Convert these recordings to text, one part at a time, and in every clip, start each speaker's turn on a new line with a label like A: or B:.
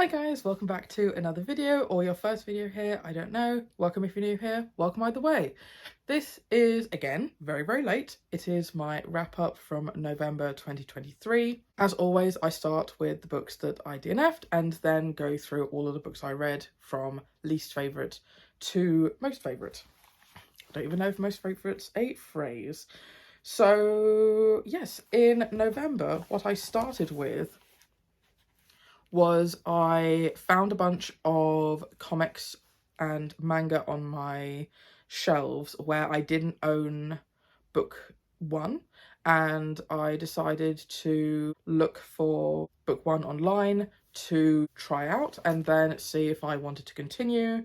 A: Hi guys, welcome back to another video, or your first video here, I don't know. Welcome if you're new here, welcome either way. This is, again, very late. It is my wrap up from November 2023. As always, I start with the books that I DNF'd and then go through all of the books I read from least favourite to most favourite. I don't even know if most favourite's a phrase. So yes, in November, what I started with was I found a bunch of comics and manga on my shelves where I didn't own book one, and I decided to look for book one online to try out and then see if I wanted to continue,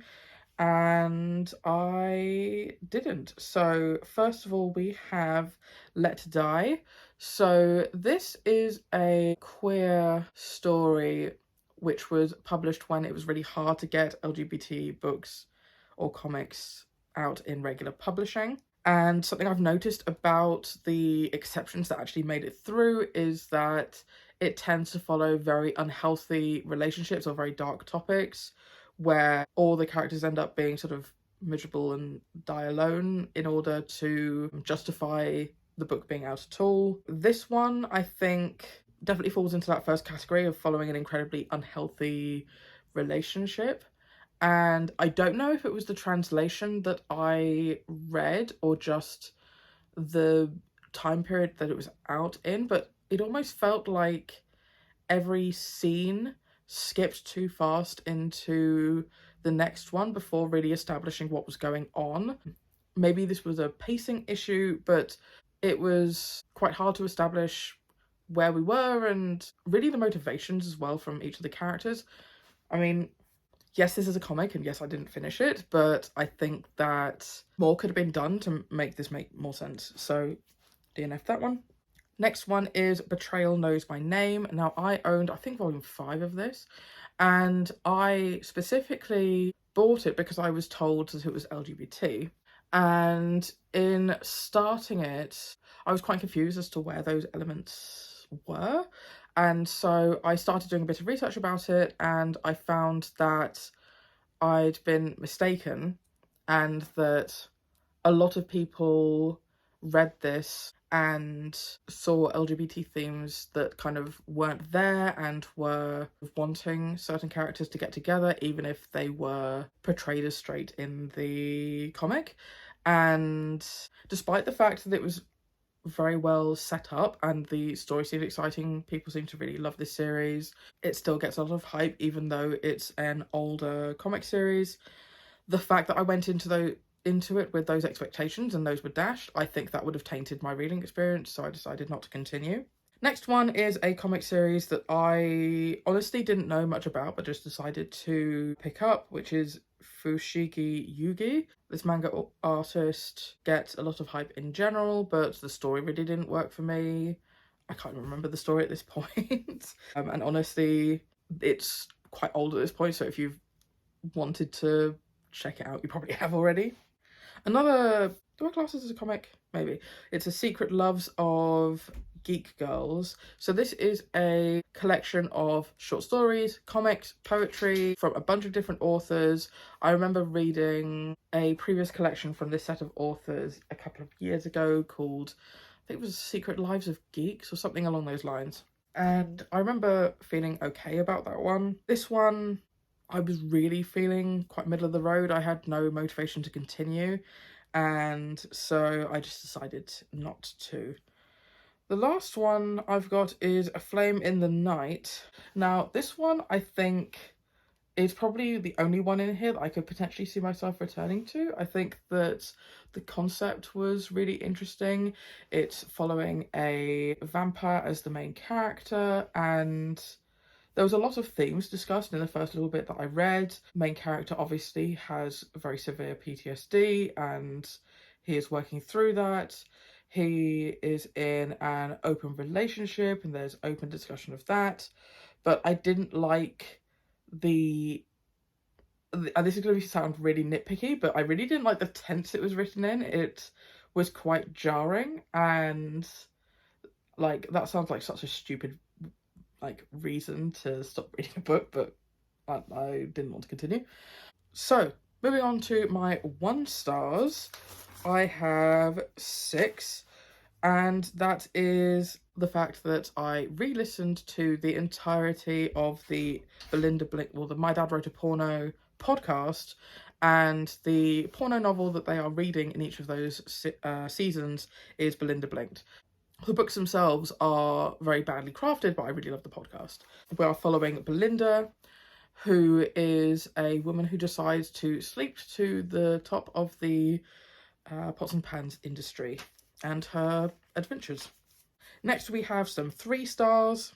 A: and I didn't. So first of all, we have Let Die. So this is a queer story which was published when it was really hard to get LGBT books or comics out in regular publishing. And something I've noticed about the exceptions that actually made it through is that it tends to follow very unhealthy relationships or very dark topics, where all the characters end up being sort of miserable and die alone in order to justify the book being out at all. This one, I think, definitely falls into that first category of following an incredibly unhealthy relationship. And I don't know if it was the translation that I read or just the time period that it was out in, but it almost felt like every scene skipped too fast into the next one before really establishing what was going on. Maybe this was a pacing issue, but it was quite hard to establish where we were and really the motivations as well from each of the characters. I mean, yes, this is a comic and yes, I didn't finish it, but I think that more could have been done to make this make more sense. So DNF that one. Next one is Betrayal Knows My Name. Now, I owned, I think, volume 5 of this, and I specifically bought it because I was told that it was LGBT. And in starting it, I was quite confused as to where those elements were. And so I started doing a bit of research about it, and I found that I'd been mistaken and that a lot of people read this and saw LGBT themes that kind of weren't there and were wanting certain characters to get together, even if they were portrayed as straight in the comic. And despite the fact that it was very well set up and the story seemed exciting, people seem to really love this series, it still gets a lot of hype even though it's an older comic series. The fact that I went into it with those expectations and those were dashed, I think that would have tainted my reading experience, so I decided not to continue. Next one is a comic series that I honestly didn't know much about but just decided to pick up, which is Fushigi Yugi. This manga artist gets a lot of hype in general, but the story really didn't work for me. I can't remember the story at this point. And honestly, it's quite old at this point, so if you've wanted to check it out, you probably have already. Another, do I class this as a comic? Maybe. It's A Secret Loves of Geek Girls. So this is a collection of short stories, comics, poetry from a bunch of different authors. I remember reading a previous collection from this set of authors a couple of years ago called, I think it was Secret Lives of Geeks or something along those lines. And I remember feeling okay about that one. This one, I was really feeling quite middle of the road. I had no motivation to continue, and so I just decided not to. The last one I've got is A Flame in the Night. Now, this one I think is probably the only one in here that I could potentially see myself returning to. I think that the concept was really interesting. It's following a vampire as the main character, and there was a lot of themes discussed in the first little bit that I read. Main character obviously has very severe PTSD and he is working through that. He is in an open relationship and there's open discussion of that. But I didn't like and this is going to sound really nitpicky, but I really didn't like the tense it was written in. It was quite jarring, and like that sounds like such a stupid reason to stop reading a book, but I didn't want to continue. So, moving on to my 1 stars, I have 6, and that is the fact that I re-listened to the entirety of the the My Dad Wrote a Porno podcast, and the porno novel that they are reading in each of those seasons is Belinda Blinked. The books themselves are very badly crafted, but I really love the podcast. We are following Belinda, who is a woman who decides to sleep to the top of the pots and pans industry and her adventures. Next we have some 3 stars.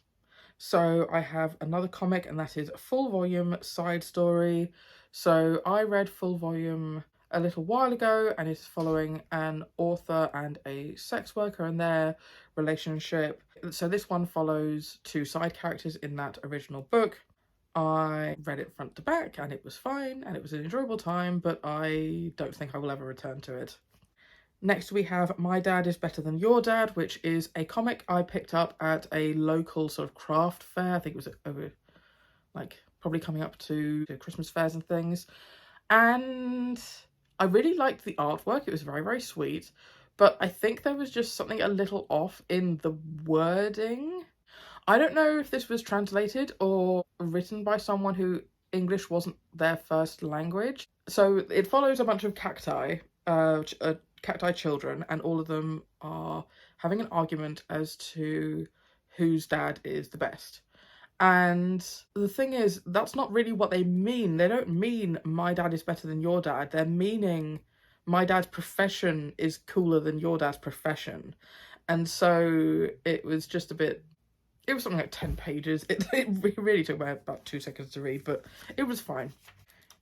A: So I have another comic, and that is Full Volume Side Story. So I read Full Volume a little while ago, and it's following an author and a sex worker and their relationship. So this one follows 2 side characters in that original book. I read it front to back and it was fine and it was an enjoyable time, but I don't think I will ever return to it. Next we have My Dad is Better Than Your Dad, which is a comic I picked up at a local sort of craft fair. I think it was over, like, probably coming up to Christmas fairs and things. And I really liked the artwork. It was very, very sweet. But I think there was just something a little off in the wording. I don't know if this was translated or written by someone who English wasn't their first language. So it follows a bunch of cacti children, and all of them are having an argument as to whose dad is the best. And the thing is, that's not really what they mean. They don't mean my dad is better than your dad. They're meaning my dad's profession is cooler than your dad's profession. And so it was just a bit, it was something like 10 pages. It really took me about 2 seconds to read, but it was fine.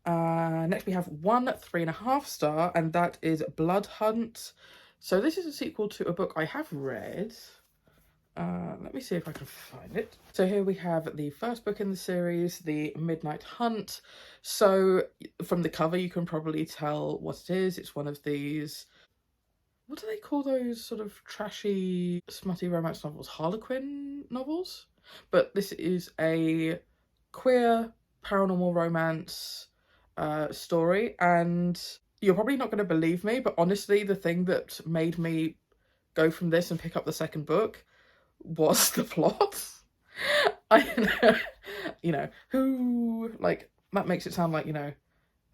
A: Next we have 1 3.5 star, and that is Blood Hunt. So this is a sequel to a book I have read. Let me see if I can find it. So here we have the first book in the series, The Midnight Hunt. So from the cover you can probably tell what it is. It's one of these, what do they call those sort of trashy, smutty romance novels? Harlequin novels? But this is a queer paranormal romance story, and you're probably not going to believe me, but honestly the thing that made me go from this and pick up the second book was the plot. You know, who, like, that makes it sound like, you know,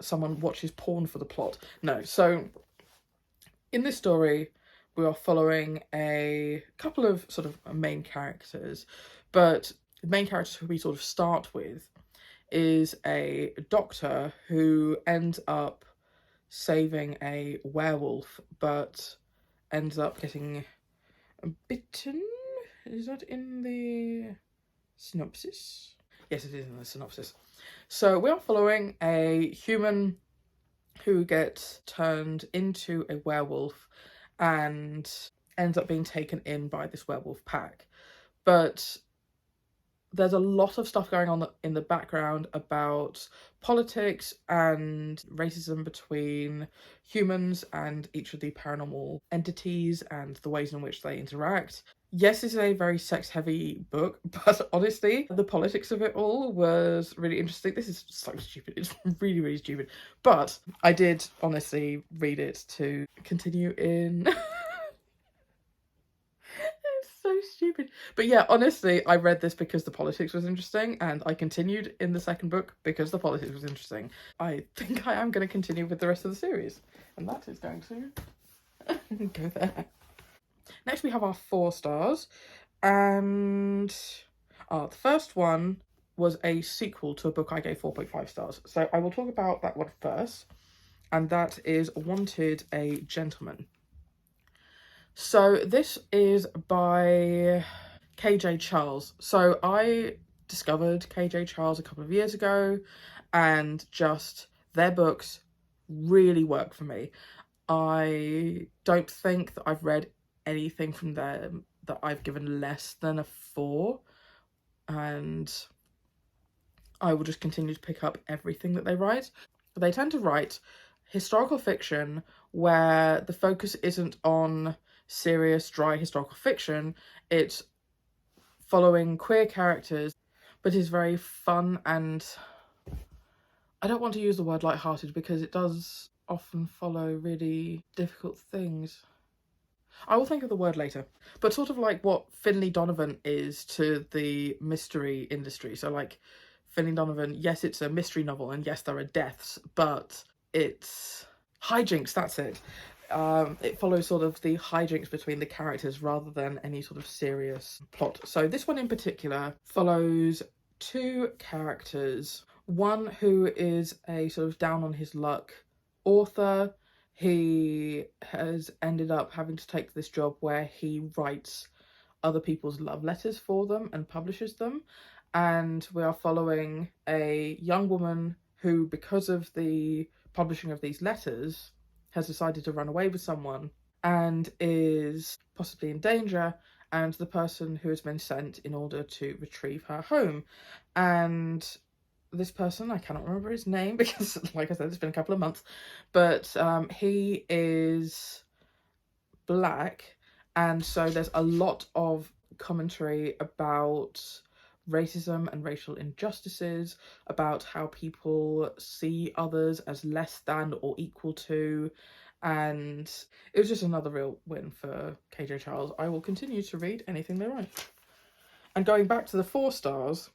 A: someone watches porn for the plot. No, so in this story we are following a couple of sort of main characters, but the main characters who we sort of start with is a doctor who ends up saving a werewolf, but ends up getting bitten. Is that in the synopsis? Yes, it is in the synopsis. So we are following a human who gets turned into a werewolf and ends up being taken in by this werewolf pack. But there's a lot of stuff going on in the background about politics and racism between humans and each of the paranormal entities and the ways in which they interact. Yes, this is a very sex-heavy book, but honestly, the politics of it all was really interesting. This is so stupid. It's really, really stupid. But I did honestly read it to continue in... so stupid. But yeah, honestly, I read this because the politics was interesting, and I continued in the second book because the politics was interesting. I think I am going to continue with the rest of the series, and that is going to go there. Next we have our 4 stars, and the first one was a sequel to a book I gave 4.5 stars. So I will talk about that one first, and that is Wanted, a Gentleman. So this is by KJ Charles. So I discovered KJ Charles a couple of years ago, and just their books really work for me. I don't think that I've read anything from them that I've given less than a 4, and I will just continue to pick up everything that they write. They tend to write historical fiction where the focus isn't on serious, dry historical fiction. It's following queer characters, but is very fun and I don't want to use the word lighthearted because it does often follow really difficult things. I will think of the word later, but sort of like what Finlay Donovan is to the mystery industry. So like Finlay Donovan, yes, it's a mystery novel, and yes, there are deaths, but it's hijinks, that's it. It follows sort of the hijinks between the characters rather than any sort of serious plot. So this one in particular follows two characters. One who is a sort of down on his luck author. He has ended up having to take this job where he writes other people's love letters for them and publishes them. And we are following a young woman who, because of the publishing of these letters, has decided to run away with someone and is possibly in danger, and the person who has been sent in order to retrieve her home. And this person, I cannot remember his name because, like I said, it's been a couple of months, but he is black, and so there's a lot of commentary about racism and racial injustices, about how people see others as less than or equal to, and it was just another real win for KJ Charles. I will continue to read anything they write. And going back to the 4 stars,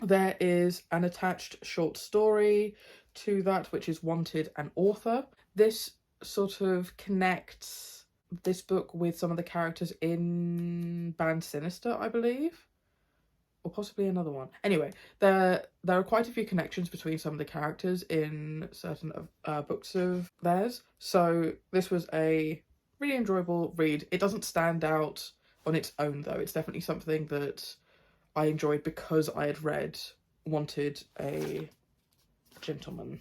A: there is an attached short story to that, which is Wanted an Author. This sort of connects this book with some of the characters in Band Sinister, I believe, or possibly another one. Anyway, there are quite a few connections between some of the characters in certain books of theirs. So this was a really enjoyable read. It doesn't stand out on its own, though. It's definitely something that I enjoyed because I had read Wanted a Gentleman.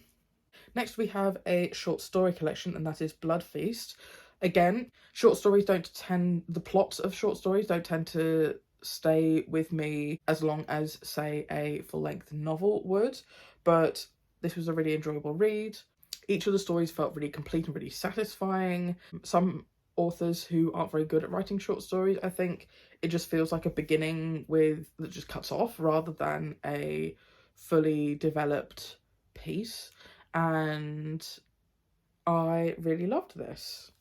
A: Next we have a short story collection, and that is Blood Feast. Again, the plots of short stories don't tend to stay with me as long as, say, a full-length novel would, but this was a really enjoyable read. Each of the stories felt really complete and really satisfying. Some authors who aren't very good at writing short stories, I think it just feels like a beginning that just cuts off rather than a fully developed piece, and I really loved this.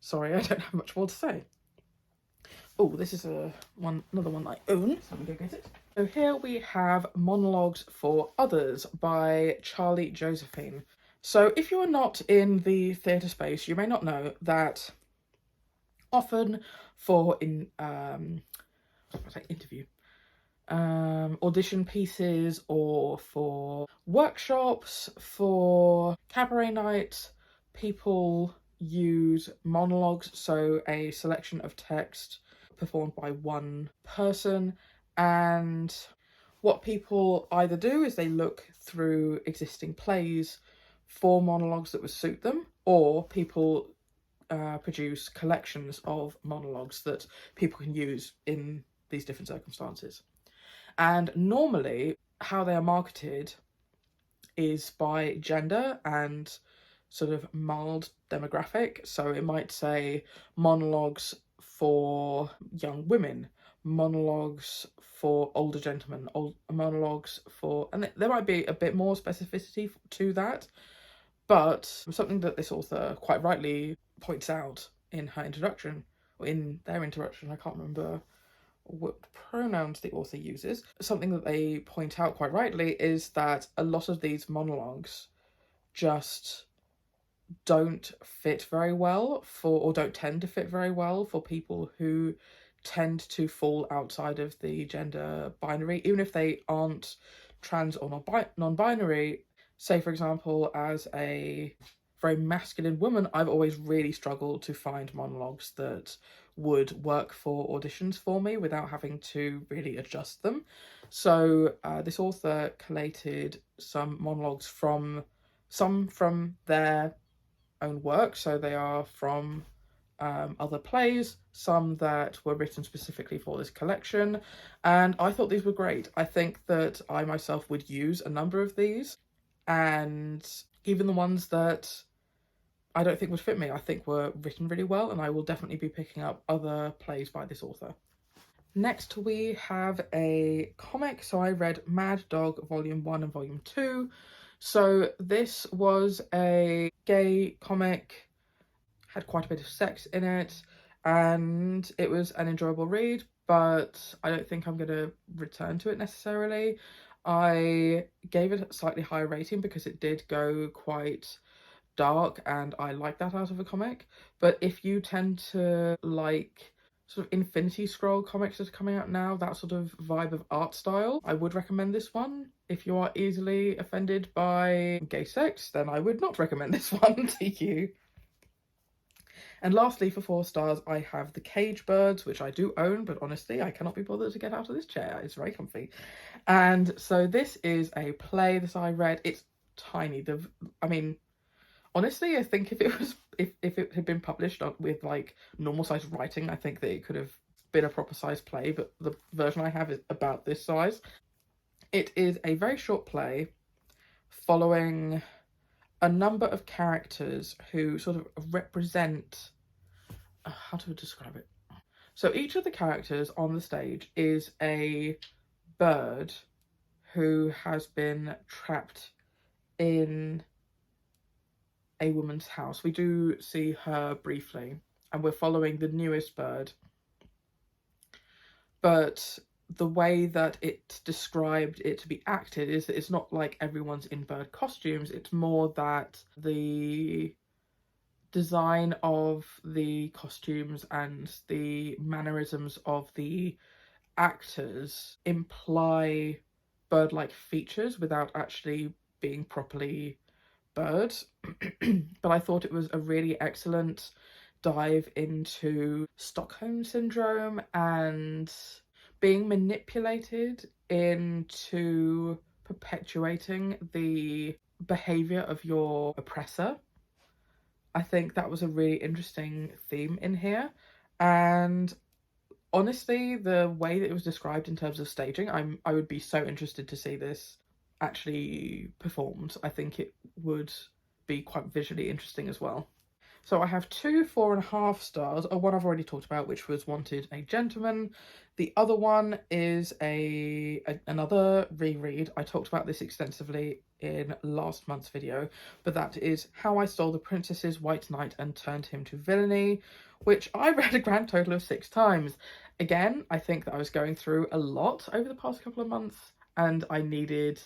A: Sorry, I don't have much more to say. Oh, this is another one I own, so I'm gonna go get it. So here we have Monologues for Others by Charlie Josephine. So if you are not in the theatre space, you may not know that often for audition pieces or for workshops, for cabaret night, people use monologues, so a selection of text performed by one person, and what people either do is they look through existing plays for monologues that would suit them, or people produce collections of monologues that people can use in these different circumstances. And normally how they are marketed is by gender and sort of mild demographic. So it might say monologues for young women, monologues for older gentlemen, monologues for, and there might be a bit more specificity to that, but something that this author quite rightly points out in her introduction, or in their introduction, I can't remember what pronouns the author uses, something that they point out quite rightly is that a lot of these monologues just don't fit very well or don't tend to fit very well for people who tend to fall outside of the gender binary, even if they aren't trans or non-binary. Say, for example, as a very masculine woman, I've always really struggled to find monologues that would work for auditions for me without having to really adjust them. So this author collated some monologues from their own work, so they are from other plays, some that were written specifically for this collection, and I thought these were great. I think that I myself would use a number of these, and even the ones that I don't think would fit me, I think were written really well, and I will definitely be picking up other plays by this author. Next we have a comic. So I read Mad Dog Volume 1 and Volume 2. So this was a gay comic, had quite a bit of sex in it, and it was an enjoyable read, but I don't think I'm going to return to it necessarily. I gave it a slightly higher rating because it did go quite dark, and I like that out of a comic. But if you tend to like sort of Infinity Scroll comics that are coming out now, that sort of vibe of art style, I would recommend this one. If you are easily offended by gay sex, then I would not recommend this one to you. And lastly, for 4 stars, I have The Cage Birds, which I do own, but honestly, I cannot be bothered to get out of this chair. It's very comfy. And so this is a play that I read. It's tiny. I mean, honestly, I think if it was if it had been published with like normal size writing, I think that it could have been a proper size play, but the version I have is about this size. It is a very short play following a number of characters who sort of represent how to describe it. So each of the characters on the stage is a bird who has been trapped in a woman's house. We do see her briefly, and we're following the newest bird. But the way that it's described it to be acted is that it's not like everyone's in bird costumes. It's more that the design of the costumes and the mannerisms of the actors imply bird-like features without actually being properly birds. But I thought it was a really excellent dive into Stockholm Syndrome and being manipulated into perpetuating the behavior of your oppressor. I think that was a really interesting theme in here. And honestly, the way that it was described in terms of staging, I would be so interested to see this actually performed. I think it would be quite visually interesting as well. So I have 2 4.5 stars, or one I've already talked about, which was Wanted a Gentleman. The other one is another reread. I talked about this extensively in last month's video, but that is How I Stole the Princess's White Knight and Turned Him to Villainy, which I read a grand total of 6 times. Again, I think that I was going through a lot over the past couple of months, and I needed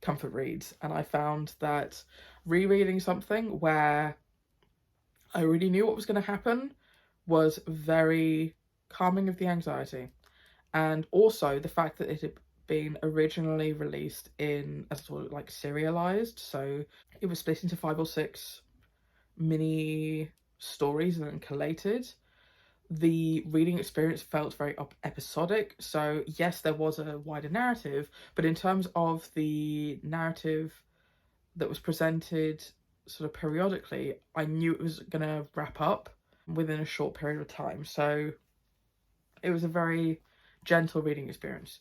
A: comfort reads, and I found that rereading something where I already knew what was going to happen was very calming of the anxiety. And also the fact that it had been originally released in a sort of like serialized, so it was split into 5 or 6 mini stories and then collated. The reading experience felt very episodic. So yes, there was a wider narrative, but in terms of the narrative that was presented sort of periodically, I knew it was going to wrap up within a short period of time. So it was a very gentle reading experience.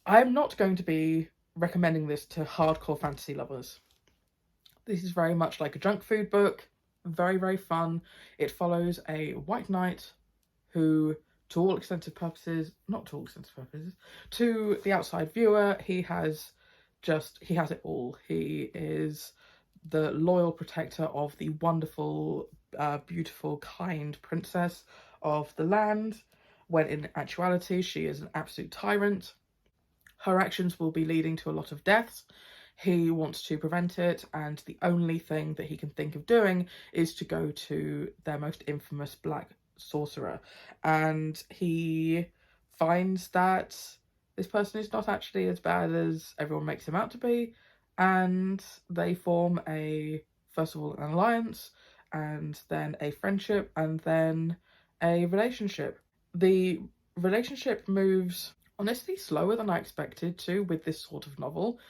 A: I'm not going to be recommending this to hardcore fantasy lovers. This is very much like a junk food book, very, very fun. It follows a white knight who, to all extensive purposes, not to all extensive purposes, to the outside viewer, he has it all. He is the loyal protector of the wonderful, beautiful, kind princess of the land, when in actuality she is an absolute tyrant. Her actions will be leading to a lot of deaths. He wants to prevent it, and the only thing that he can think of doing is to go to their most infamous black sorcerer. And he finds that this person is not actually as bad as everyone makes him out to be, and they form first of all an alliance, and then a friendship, and then a relationship. The relationship moves honestly slower than I expected to with this sort of novel,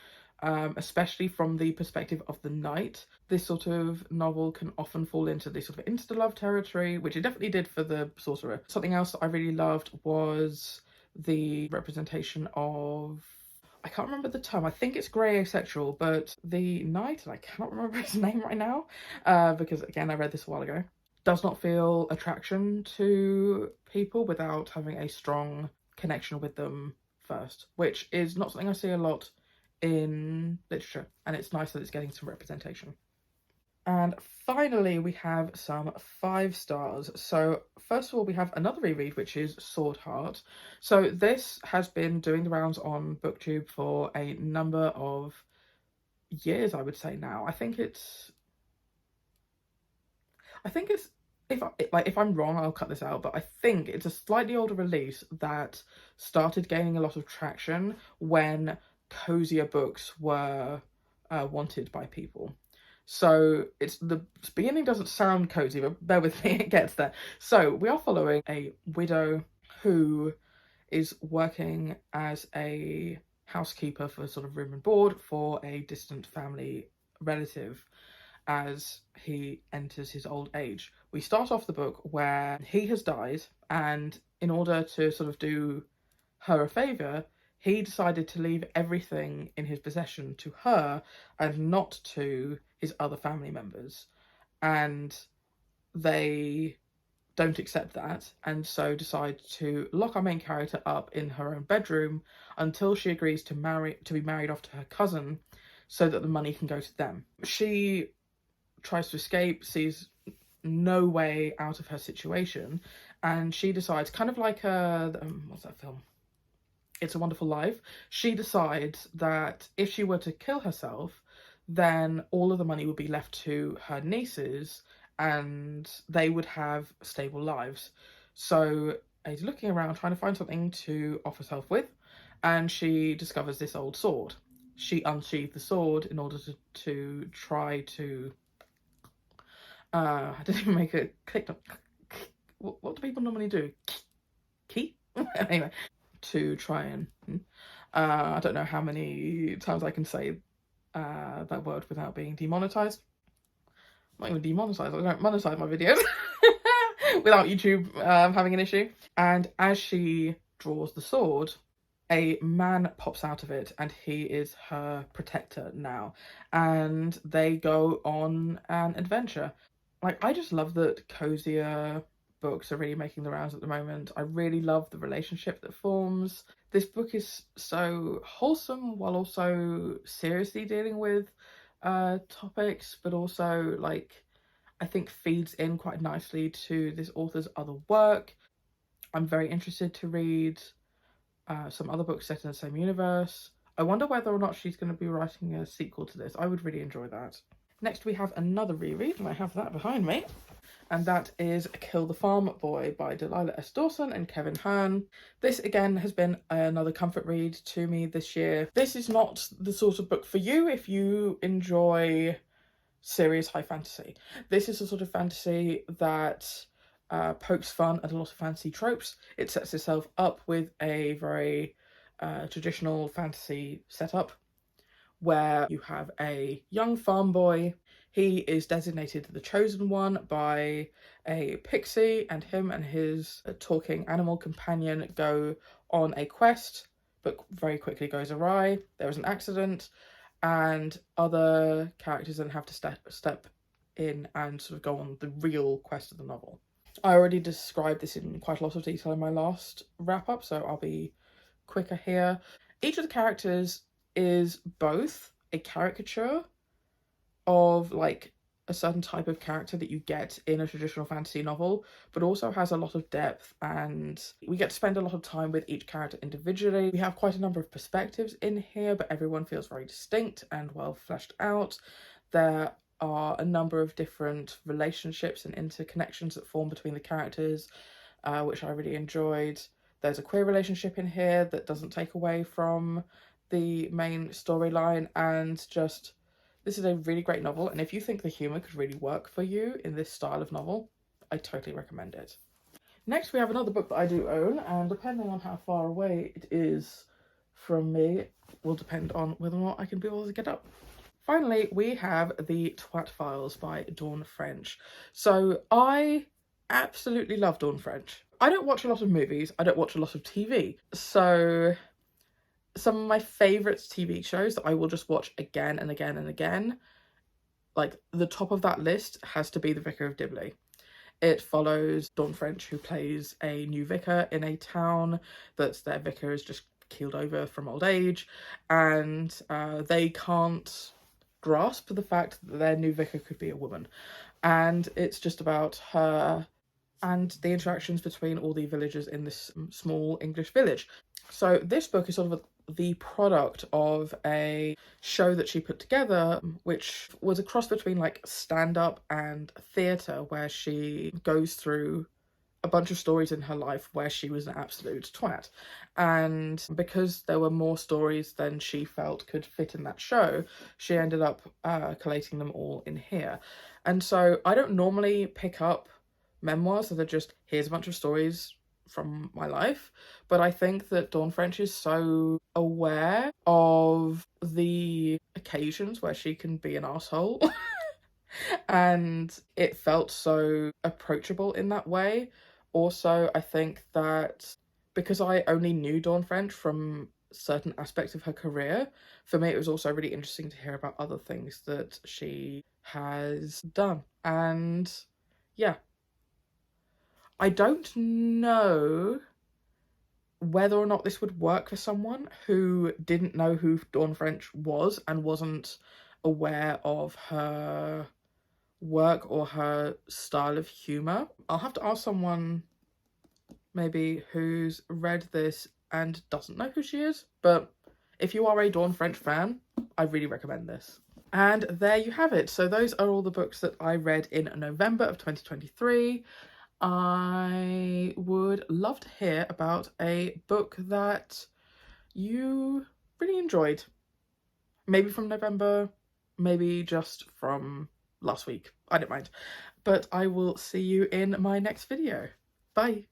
A: especially from the perspective of the knight. This sort of novel can often fall into this sort of insta-love territory, which it definitely did for the sorcerer. Something else that I really loved was the representation of, I can't remember the term, I think it's grey asexual, but the knight, and I cannot remember his name right now, because again, I read this a while ago, does not feel attraction to people without having a strong connection with them first, which is not something I see a lot in literature, and it's nice that it's getting some representation. And finally, we have some 5 stars. So first of all, we have another reread, which is Sword Heart. So this has been doing the rounds on BookTube for a number of years, I would say now. I think it's if I'm wrong, I'll cut this out, but I think it's a slightly older release that started gaining a lot of traction when cozier books were wanted by people. So it's the beginning doesn't sound cozy, but bear with me, it gets there. So we are following a widow who is working as a housekeeper for sort of room and board for a distant family relative as he enters his old age. We start off the book where he has died, and in order to sort of do her a favour, he decided to leave everything in his possession to her and not to his other family members. And they don't accept that, and so decide to lock our main character up in her own bedroom until she agrees to be married off to her cousin so that the money can go to them. She tries to escape, sees no way out of her situation, and she decides, kind of like what's that film? It's a Wonderful Life. She decides that if she were to kill herself, then all of the money would be left to her nieces and they would have stable lives. So she's looking around trying to find something to off herself with, and she discovers this old sword. She unsheathed the sword in order to try to I didn't even make a click. What do people normally do? Key? Anyway, to try and I don't know how many times I can say that word without being demonetized. I'm not even demonetized, I don't monetize my videos without YouTube having an issue. And as she draws the sword, a man pops out of it, and he is her protector now, and they go on an adventure. Like, I just love that cozier books are really making the rounds at the moment. I really love the relationship that forms. This book is so wholesome while also seriously dealing with topics, but also, like, I think feeds in quite nicely to this author's other work. I'm very interested to read some other books set in the same universe. I wonder whether or not she's going to be writing a sequel to this. I would really enjoy that. Next we have another reread, and I have that behind me, and that is Kill the Farm Boy by Delilah S. Dawson and Kevin Hearn. This again has been another comfort read to me this year. This is not the sort of book for you if you enjoy serious high fantasy. This is a sort of fantasy that pokes fun at a lot of fantasy tropes. It sets itself up with a very traditional fantasy setup, where you have a young farm boy. He is designated the chosen one by a pixie, and him and his talking animal companion go on a quest, but very quickly goes awry. There is an accident, and other characters then have to step in and sort of go on the real quest of the novel. I already described this in quite a lot of detail in my last wrap-up, so I'll be quicker here. Each of the characters is both a caricature of, like, a certain type of character that you get in a traditional fantasy novel, but also has a lot of depth, and we get to spend a lot of time with each character individually. We have quite a number of perspectives in here, but everyone feels very distinct and well fleshed out. There are a number of different relationships and interconnections that form between the characters, which I really enjoyed. There's a queer relationship in here that doesn't take away from the main storyline, and just, this is a really great novel, and if you think the humour could really work for you in this style of novel, I totally recommend it. Next we have another book that I do own, and depending on how far away it is from me will depend on whether or not I can be able to get up. Finally, we have The Twat Files by Dawn French. So I absolutely love Dawn French. I don't watch a lot of movies, I don't watch a lot of TV, so some of my favourite TV shows that I will just watch again and again and again, like the top of that list has to be The Vicar of Dibley. It follows Dawn French, who plays a new vicar in a town that their vicar is just keeled over from old age, and they can't grasp the fact that their new vicar could be a woman. And it's just about her and the interactions between all the villagers in this small English village. So this book is sort of the product of a show that she put together, which was a cross between like stand-up and theatre, where she goes through a bunch of stories in her life where she was an absolute twat. And because there were more stories than she felt could fit in that show, she ended up collating them all in here. And so I don't normally pick up memoirs that are just, here's a bunch of stories from my life, but I think that Dawn French is so aware of the occasions where she can be an asshole and it felt so approachable in that way. Also, I think that because I only knew Dawn French from certain aspects of her career, for me it was also really interesting to hear about other things that she has done. And yeah, I don't know whether or not this would work for someone who didn't know who Dawn French was and wasn't aware of her work or her style of humour. I'll have to ask someone maybe who's read this and doesn't know who she is, but if you are a Dawn French fan, I really recommend this. And there you have it. So those are all the books that I read in November of 2023. I would love to hear about a book that you really enjoyed. Maybe from November, maybe just from last week. I don't mind. But I will see you in my next video. Bye.